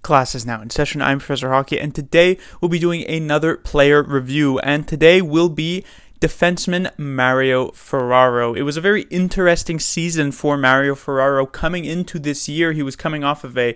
Class is now in session. I'm Professor Hockey, and today we'll be doing another player review, and today will be defenseman Mario Ferraro. It was a very interesting season for Mario Ferraro coming into this year. He was coming off of a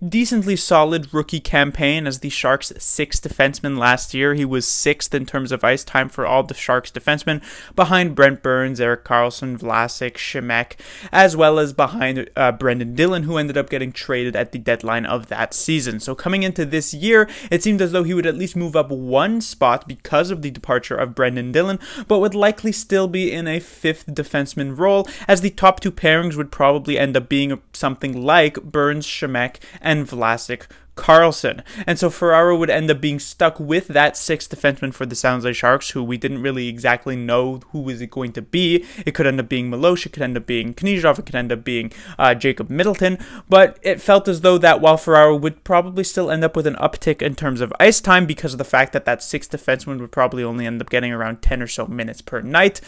decently solid rookie campaign as the Sharks' sixth defenseman last year. He was sixth in terms of ice time for all the Sharks defensemen, behind Brent Burns, Erik Karlsson, Vlasic, Simek, as well as behind Brendan Dillon, who ended up getting traded at the deadline of that season. So coming into this year, it seemed as though he would at least move up one spot because of the departure of Brendan Dillon, but would likely still be in a fifth defenseman role, as the top two pairings would probably end up being something like Burns, Simek, and Vlasic, Karlsson. And so Ferraro would end up being stuck with that sixth defenseman for the San Jose Sharks, who we didn't really exactly know who was it going to be. It could end up being Milosh, it could end up being Knyzhov, it could end up being Jacob Middleton, but it felt as though that while Ferraro would probably still end up with an uptick in terms of ice time because of the fact that that sixth defenseman would probably only end up getting around 10 or so minutes per night,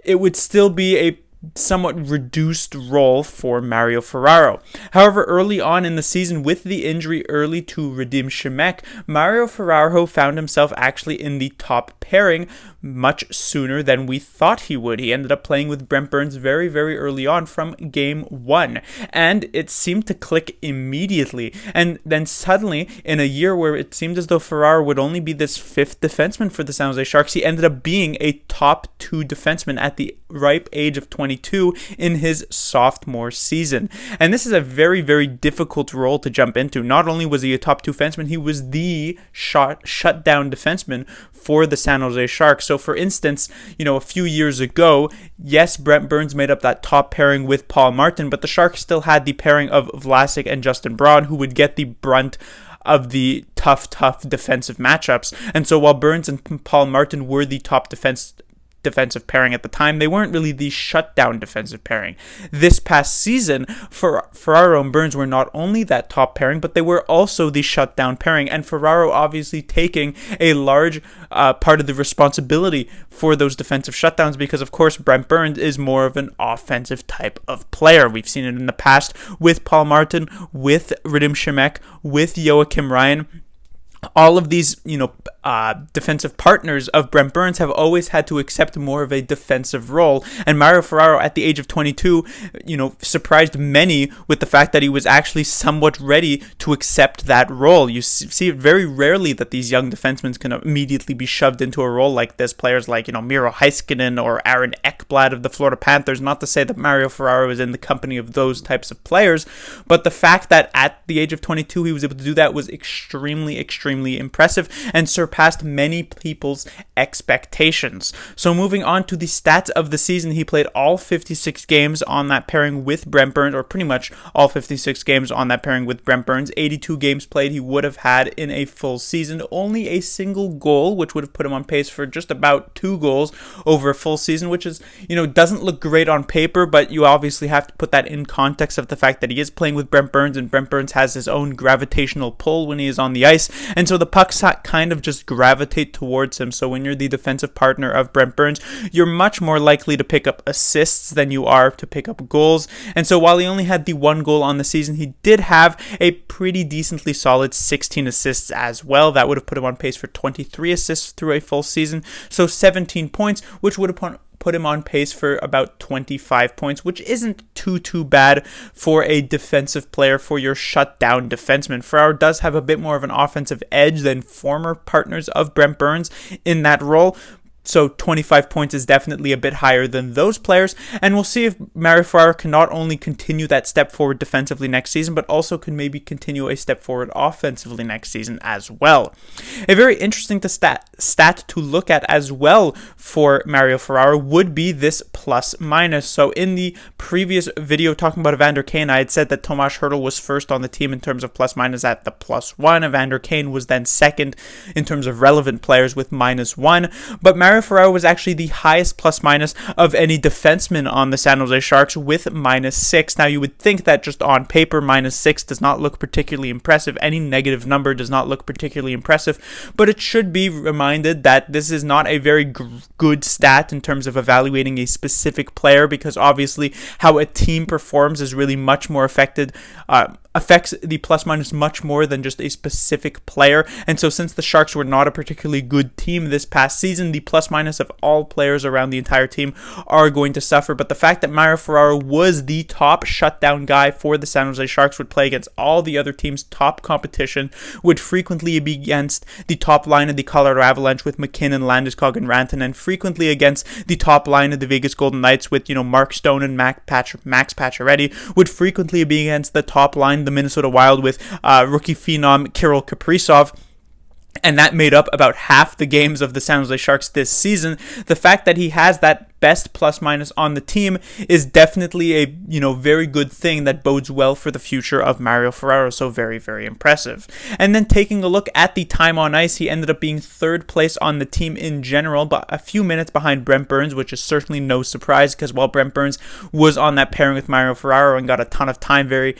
it would still be a somewhat reduced role for Mario Ferraro. However, early on in the season, with the injury early to Radim Simek, Mario Ferraro found himself actually in the top pairing much sooner than we thought he would. He ended up playing with Brent Burns very, very early on from game one, and it seemed to click immediately. And then suddenly, in a year where it seemed as though Ferraro would only be this fifth defenseman for the San Jose Sharks, he ended up being a top two defenseman at the ripe age of 22 in his sophomore season. And this is a very, very difficult role to jump into. Not only was he a top two defenseman, he was the shutdown defenseman for the San Jose Sharks. So for instance, a few years ago, yes, Brent Burns made up that top pairing with Paul Martin, but the Sharks still had the pairing of Vlasic and Justin Braun, who would get the brunt of the tough defensive matchups. And so while Burns and Paul Martin were the top defensive pairing at the time, they weren't really the shutdown defensive pairing. This past season, Ferraro and Burns were not only that top pairing, but they were also the shutdown pairing, and Ferraro obviously taking a large part of the responsibility for those defensive shutdowns because, of course, Brent Burns is more of an offensive type of player. We've seen it in the past with Paul Martin, with Radim Simek, with Joakim Ryan. All of these, defensive partners of Brent Burns have always had to accept more of a defensive role. And Mario Ferraro, at the age of 22, surprised many with the fact that he was actually somewhat ready to accept that role. You see it very rarely that these young defensemen can immediately be shoved into a role like this. Players like, Miro Heiskanen or Aaron Ekblad of the Florida Panthers. Not to say that Mario Ferraro is in the company of those types of players, but the fact that at the age of 22 he was able to do that was extremely impressive and surpassed many people's expectations. So moving on to the stats of the season, he played all 56 games on that pairing with Brent Burns, or pretty much all 56 games on that pairing with Brent Burns. 82 games played he would have had in a full season. Only a single goal, which would have put him on pace for just about 2 goals over a full season, which is, doesn't look great on paper, but you obviously have to put that in context of the fact that he is playing with Brent Burns, and Brent Burns has his own gravitational pull when he is on the ice, and so the pucks kind of just gravitate towards him. So when you're the defensive partner of Brent Burns, you're much more likely to pick up assists than you are to pick up goals. And so while he only had the 1 goal on the season, he did have a pretty decently solid 16 assists as well. That would have put him on pace for 23 assists through a full season. So 17 points, which would have put him on pace for about 25 points, which isn't too bad for a defensive player, for your shutdown defenseman. Ferraro does have a bit more of an offensive edge than former partners of Brent Burns in that role. So 25 points is definitely a bit higher than those players, and we'll see if Mario Ferraro can not only continue that step forward defensively next season, but also can maybe continue a step forward offensively next season as well. A very interesting stat to look at as well for Mario Ferraro would be this plus minus. So in the previous video talking about Evander Kane, I had said that Tomas Hertl was first on the team in terms of plus minus at the +1. Evander Kane was then second in terms of relevant players with -1, but Mario Mario Ferraro was actually the highest plus minus of any defenseman on the San Jose Sharks with -6. Now, you would think that just on paper, -6 does not look particularly impressive. Any negative number does not look particularly impressive, but it should be reminded that this is not a very good stat in terms of evaluating a specific player, because obviously how a team performs is really much more affects the plus minus much more than just a specific player. And so since the Sharks were not a particularly good team this past season, the plus minus of all players around the entire team are going to suffer. But the fact that Mario Ferraro was the top shutdown guy for the San Jose Sharks, would play against all the other teams' top competition, would frequently be against the top line of the Colorado Avalanche with McKinnon, Landeskog, and Rantanen, frequently against the top line of the Vegas Golden Knights with, Mark Stone and Max Pacioretty, would frequently be against the top line, the Minnesota Wild, with rookie phenom Kirill Kaprizov. And that made up about half the games of the San Jose Sharks this season. The fact that he has that best plus minus on the team is definitely a very good thing that bodes well for the future of Mario Ferraro. So very, very impressive. And then taking a look at the time on ice, he ended up being third place on the team in general, but a few minutes behind Brent Burns, which is certainly no surprise, because while Brent Burns was on that pairing with Mario Ferraro and got a ton of time, very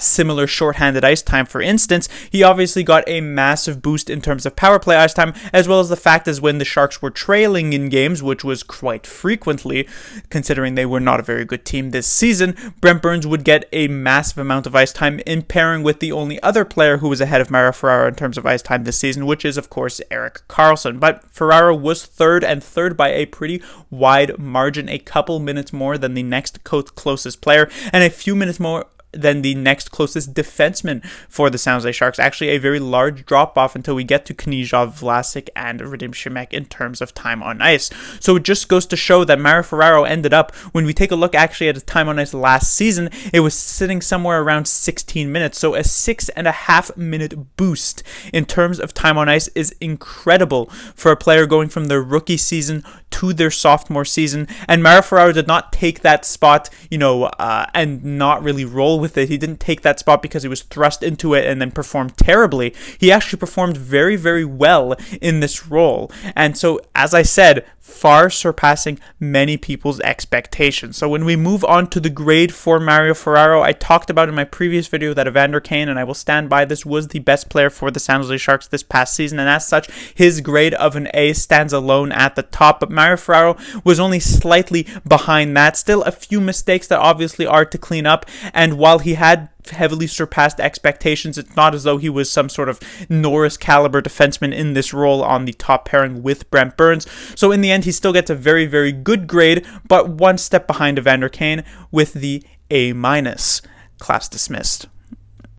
similar shorthanded ice time, for instance, he obviously got a massive boost in terms of power play ice time, as well as the fact is when the Sharks were trailing in games, which was quite frequently, considering they were not a very good team this season, Brent Burns would get a massive amount of ice time in pairing with the only other player who was ahead of Mario Ferraro in terms of ice time this season, which is, of course, Erik Karlsson. But Ferraro was third, and third by a pretty wide margin, a couple minutes more than the next closest player, and a few minutes more than the next closest defenseman for the San Jose Sharks. Actually, a very large drop-off until we get to Knyzhov, Vlasic, and Radim Simek in terms of time on ice. So it just goes to show that Mario Ferraro ended up, when we take a look actually at his time on ice last season, it was sitting somewhere around 16 minutes. So a 6.5 minute boost in terms of time on ice is incredible for a player going from their rookie season to their sophomore season. And Mario Ferraro did not take that spot, and not really roll with it. He didn't take that spot because he was thrust into it and then performed terribly. He actually performed very, very well in this role. And so, as I said, far surpassing many people's expectations. So when we move on to the grade for Mario Ferraro, I talked about in my previous video that Evander Kane, and I will stand by this, was the best player for the San Jose Sharks this past season, and as such, his grade of an A stands alone at the top. But Mario Ferraro was only slightly behind that. Still a few mistakes that obviously are to clean up, and while he had heavily surpassed expectations, it's not as though he was some sort of Norris caliber defenseman in this role on the top pairing with Brent Burns. So in the end, he still gets a very, very good grade, but one step behind Evander Kane with the A-. Class dismissed.